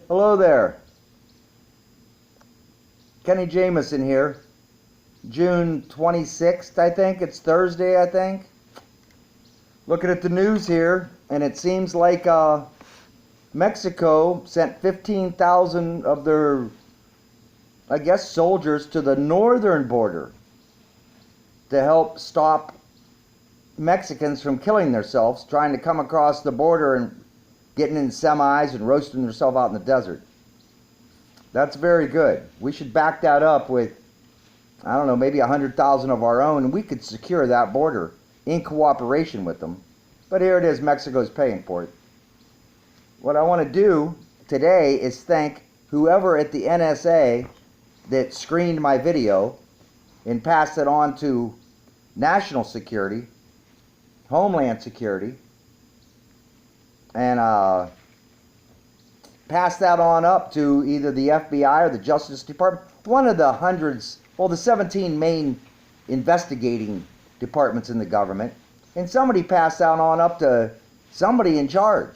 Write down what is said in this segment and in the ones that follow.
Hello there. Kenny Jameson here. June 26th, I think. It's Thursday, I think. Looking at the news here, and it seems like Mexico sent 15,000 of their, I guess, soldiers to the northern border to help stop Mexicans from killing themselves, trying to come across the border and getting in semis and roasting themselves out in the desert. That's very good. We should back that up with, I don't know, maybe 100,000 of our own, and we could secure that border in cooperation with them. But here it is, Mexico's paying for it. What I want to do today is thank whoever at the NSA that screened my video and passed it on to National Security, Homeland Security, and pass that on up to either the FBI or the Justice Department, one of the hundreds, well, the 17 main investigating departments in the government, and somebody passed that on up to somebody in charge,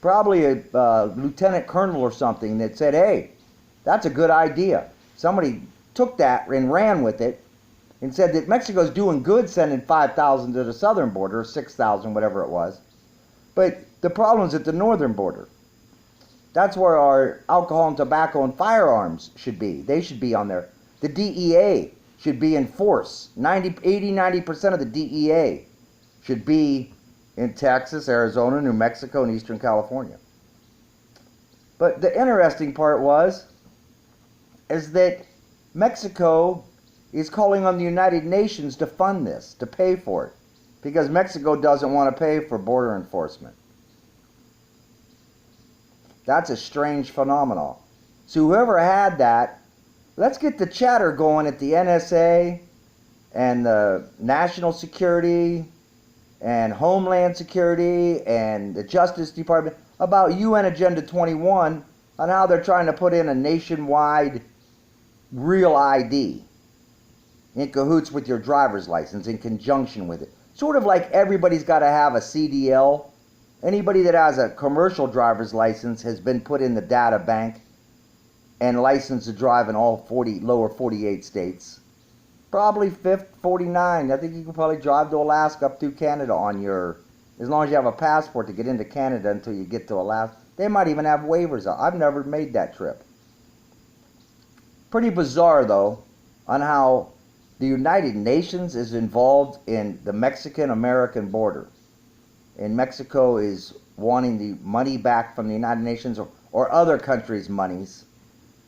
probably a lieutenant colonel or something, that said, hey, that's a good idea. Somebody took that and ran with it and said that Mexico's doing good sending 5,000 to the southern border, 6,000, whatever it was. But the problem's at the northern border. That's where our alcohol and tobacco and firearms should be. They should be on there. The DEA should be in force. 80-90% of the DEA should be in Texas, Arizona, New Mexico, and Eastern California. But the interesting part is that Mexico is calling on the United Nations to fund this, to pay for it, because Mexico doesn't want to pay for border enforcement. That's a strange phenomenon. So whoever had that, let's get the chatter going at the NSA and the National Security and Homeland Security and the Justice Department about UN Agenda 21 on how they're trying to put in a nationwide real ID in cahoots with your driver's license, in conjunction with it. Sort of like everybody's got to have a CDL. Anybody that has a commercial driver's license has been put in the data bank and licensed to drive in all lower 48 states. Probably 49. I think you can probably drive to Alaska up through Canada on your, as long as you have a passport to get into Canada until you get to Alaska. They might even have waivers. I've never made that trip. Pretty bizarre, though, on how the United Nations is involved in the Mexican-American border. And Mexico is wanting the money back from the United Nations or other countries' monies,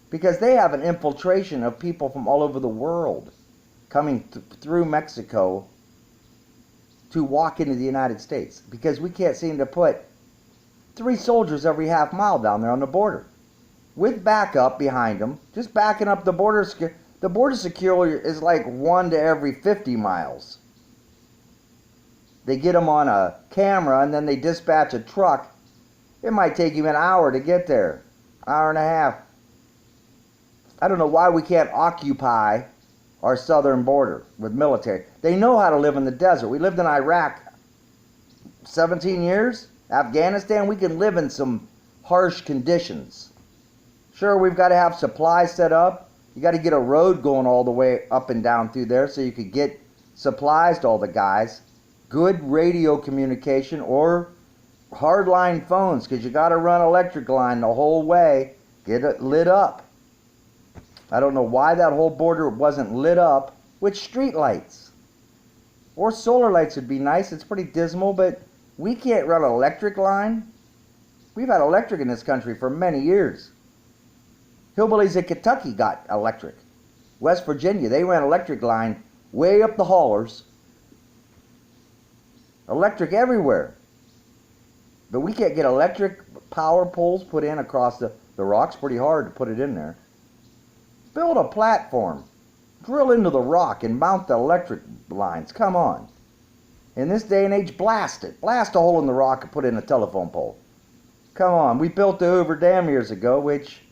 because they have an infiltration of people from all over the world coming through Mexico to walk into the United States, because we can't seem to put 3 soldiers every half mile down there on the border with backup behind them, just backing up the border. The border security is like 1 to every 50 miles. They get them on a camera and then they dispatch a truck. It might take you an hour to get there, hour and a half. I don't know why we can't occupy our southern border with military. They know how to live in the desert. We lived in Iraq 17 years. Afghanistan, we can live in some harsh conditions. Sure, we've got to have supplies set up. You got to get a road going all the way up and down through there so you could get supplies to all the guys. Good radio communication or hardline phones, because you got to run electric line the whole way. Get it lit up. I don't know why that whole border wasn't lit up with street lights. Or solar lights would be nice. It's pretty dismal, but we can't run an electric line. We've had electric in this country for many years. Hillbillies in Kentucky got electric. West Virginia, they ran electric line way up the haulers. Electric everywhere. But we can't get electric power poles put in across the rocks. Pretty hard to put it in there. Build a platform. Drill into the rock and mount the electric lines. Come on. In this day and age, blast it. Blast a hole in the rock and put in a telephone pole. Come on. We built the Hoover Dam years ago, which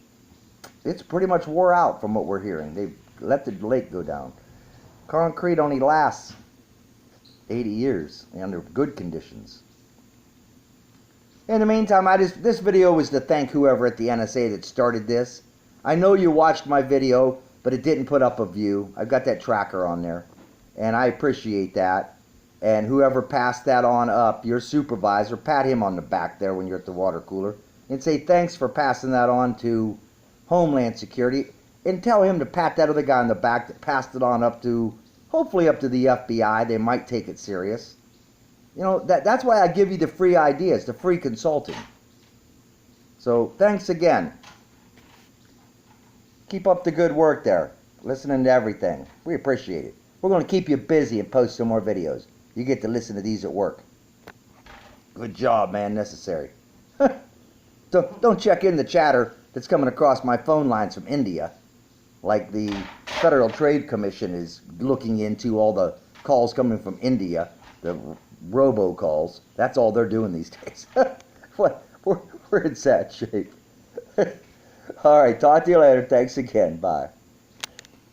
it's pretty much wore out from what we're hearing. They let the lake go down. Concrete only lasts 80 years under good conditions. In the meantime, this video was to thank whoever at the NSA that started this. I know you watched my video, but it didn't put up a view. I've got that tracker on there, and I appreciate that. And whoever passed that on up, your supervisor, pat him on the back there when you're at the water cooler, and say thanks for passing that on to Homeland Security, and tell him to pat that other guy on the back that passed it on up to, hopefully up to the FBI. They might take it serious. You know, that's why I give you the free ideas, the free consulting. So thanks again. Keep up the good work there, listening to everything. We appreciate it. We're going to keep you busy and post some more videos. You get to listen to these at work. Good job, man. Necessary. Don't check in the chatter that's coming across my phone lines from India, like the Federal Trade Commission is looking into all the calls coming from India, the robocalls. That's all they're doing these days. We're in sad shape. All right, talk to you later. Thanks again. Bye.